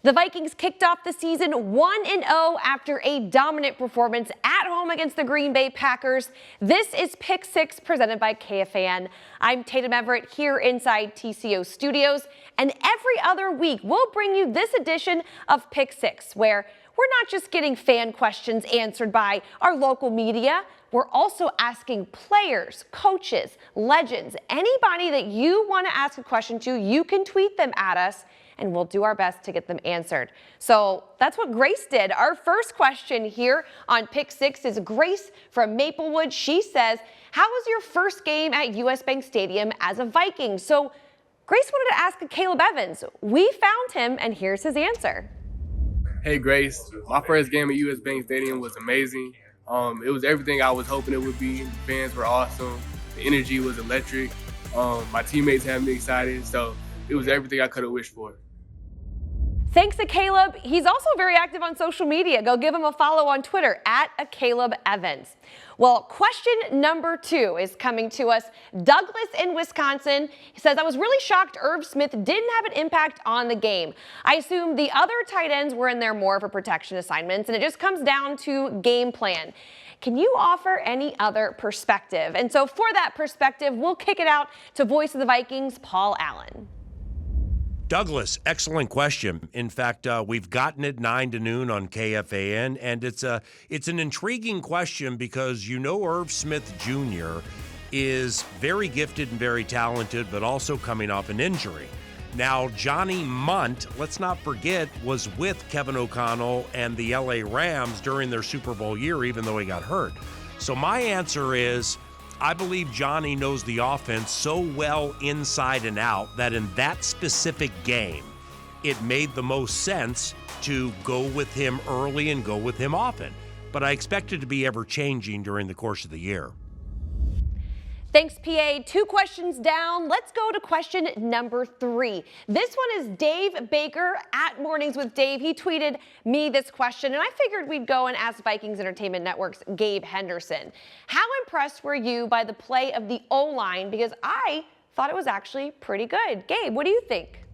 The Vikings kicked off the season 1-0 after a dominant performance at home against the Green Bay Packers. This is Pick 6 presented by KFAN. I'm Tatum Everett here inside TCO Studios, and every other week we'll bring you this edition of Pick 6, where we're not just getting fan questions answered by our local media. We're also asking players, coaches, legends, anybody that you want to ask a question to, you can tweet them at us, and we'll do our best to get them answered. So that's what Grace did. Our first question here on Pick 6 is Grace from Maplewood. She says, how was your first game at US Bank Stadium as a Viking? So Grace wanted to ask Caleb Evans. We found him, and here's his answer. Hey Grace, my first game at US Bank Stadium was amazing. It was everything I was hoping it would be. The fans were awesome. The energy was electric. My teammates had me excited, so it was everything I could have wished for. Thanks to Caleb. He's also very active on social media. Go give him a follow on Twitter at Caleb Evans. Well, question number 2 is coming to us. Douglas in Wisconsin. He says, I was really shocked Irv Smith didn't have an impact on the game. I assume the other tight ends were in there more for protection assignments, and it just comes down to game plan. Can you offer any other perspective? And so for that perspective, we'll kick it out to Voice of the Vikings, Paul Allen. Douglas, excellent question. In fact, we've gotten it 9 to noon on KFAN, and it's an intriguing question because Irv Smith Jr. is very gifted and very talented, but also coming off an injury. Now, Johnny Munt, let's not forget, was with Kevin O'Connell and the LA Rams during their Super Bowl year, even though he got hurt. So my answer is, I believe Johnny knows the offense so well inside and out that in that specific game, it made the most sense to go with him early and go with him often. But I expect it to be ever-changing during the course of the year. Thanks, PA. 2 questions down. Let's go to question number 3. This one is Dave Baker at Mornings with Dave. He tweeted me this question, and I figured we'd go and ask Vikings Entertainment Network's Gabe Henderson. How impressed were you by the play of the O-line? Because I thought it was actually pretty good. Gabe, what do you think?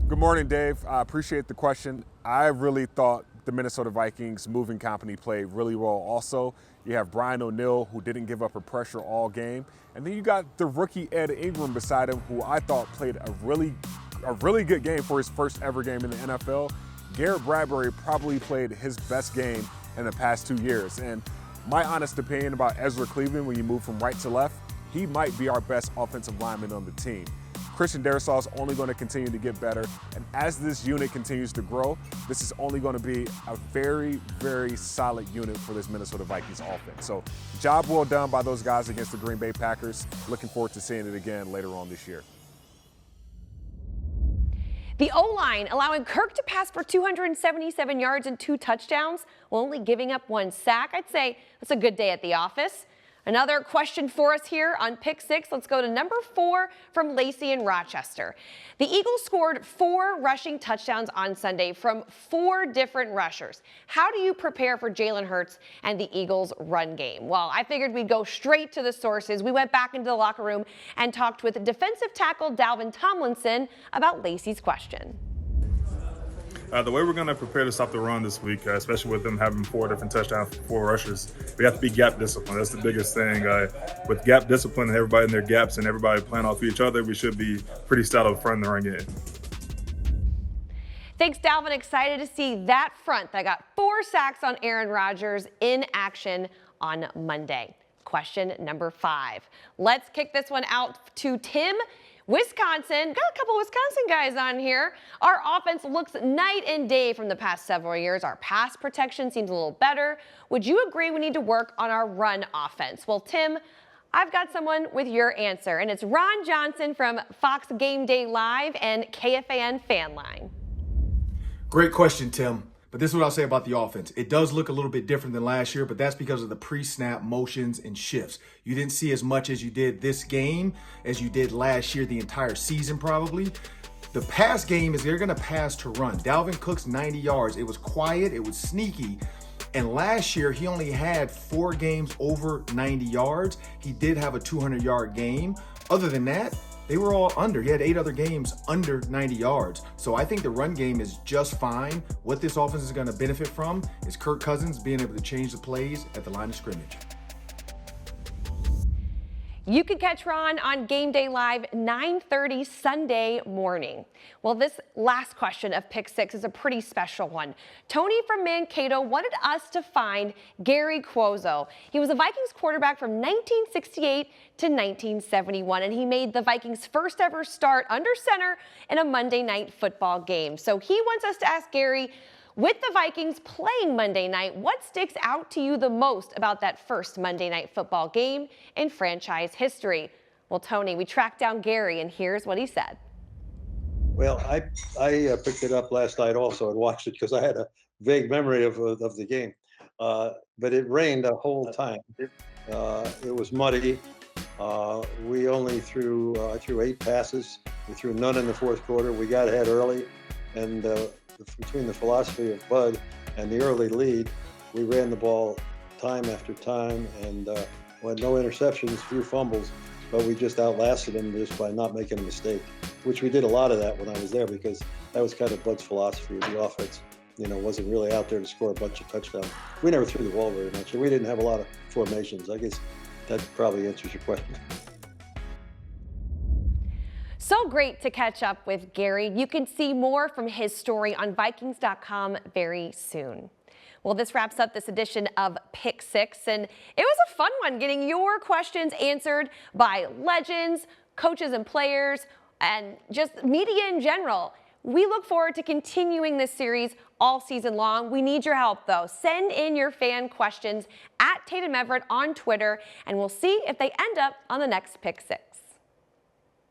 Good morning, Dave. I appreciate the question. I really thought the Minnesota Vikings moving company played really well also. You have Brian O'Neill, who didn't give up a pressure all game. And then you got the rookie Ed Ingram beside him, who I thought played a really good game for his first ever game in the NFL. Garrett Bradbury probably played his best game in the past 2 years. And my honest opinion about Ezra Cleveland, when you move from right to left, he might be our best offensive lineman on the team. Christian Darrisaw is only going to continue to get better. And as this unit continues to grow, this is only going to be a very, very solid unit for this Minnesota Vikings offense. So job well done by those guys against the Green Bay Packers. Looking forward to seeing it again later on this year. The O-line allowing Kirk to pass for 277 yards and 2 touchdowns while only giving up 1 sack. I'd say that's a good day at the office. Another question for us here on Pick 6. Let's go to number 4 from Lacey in Rochester. The Eagles scored 4 rushing touchdowns on Sunday from 4 different rushers. How do you prepare for Jalen Hurts and the Eagles' run game? Well, I figured we'd go straight to the sources. We went back into the locker room and talked with defensive tackle Dalvin Tomlinson about Lacey's question. The way we're going to prepare to stop the run this week, especially with them having 4 different touchdowns, 4 rushers, we have to be gap discipline. That's the biggest thing. With gap discipline and everybody in their gaps and everybody playing off each other, we should be pretty stout up front in the run game. Thanks, Dalvin. Excited to see that front that got 4 sacks on Aaron Rodgers in action on Monday. Question number 5. Let's kick this one out to Tim. Wisconsin, got a couple Wisconsin guys on here. Our offense looks night and day from the past several years. Our pass protection seems a little better. Would you agree we need to work on our run offense? Well, Tim, I've got someone with your answer, and it's Ron Johnson from Fox Game Day Live and KFAN Fan Line. Great question, Tim. But this is what I'll say about the offense. It does look a little bit different than last year, but that's because of the pre-snap motions and shifts. You didn't see as much as you did this game as you did last year, the entire season probably. The pass game is they're going to pass to run. Dalvin Cook's 90 yards. It was quiet. It was sneaky. And last year, he only had 4 games over 90 yards. He did have a 200-yard game. Other than that, they were all under. He had 8 other games under 90 yards. So I think the run game is just fine. What this offense is going to benefit from is Kirk Cousins being able to change the plays at the line of scrimmage. You can catch Ron on Game Day Live 9:30 Sunday morning. Well, this last question of Pick 6 is a pretty special one. Tony from Mankato wanted us to find Gary Cuozzo. He was a Vikings quarterback from 1968 to 1971, and he made the Vikings' first ever start under center in a Monday night football game. So he wants us to ask Gary, with the Vikings playing Monday night, what sticks out to you the most about that first Monday night football game in franchise history? Well, Tony, we tracked down Gary, and here's what he said. Well, I picked it up last night also and watched it because I had a vague memory of the game. But it rained the whole time. It was muddy. We only threw, I threw 8 passes. We threw none in the fourth quarter. We got ahead early, and between the philosophy of Bud and the early lead, we ran the ball time after time, and had no interceptions, few fumbles, but we just outlasted them just by not making a mistake, which we did a lot of that when I was there because that was kind of Bud's philosophy of the offense. Wasn't really out there to score a bunch of touchdowns. We never threw the ball very much, and we didn't have a lot of formations. I guess that probably answers your question. So great to catch up with Gary. You can see more from his story on Vikings.com very soon. Well, this wraps up this edition of Pick 6, and it was a fun one getting your questions answered by legends, coaches and players, and just media in general. We look forward to continuing this series all season long. We need your help, though. Send in your fan questions at Tatum Everett on Twitter, and we'll see if they end up on the next Pick 6.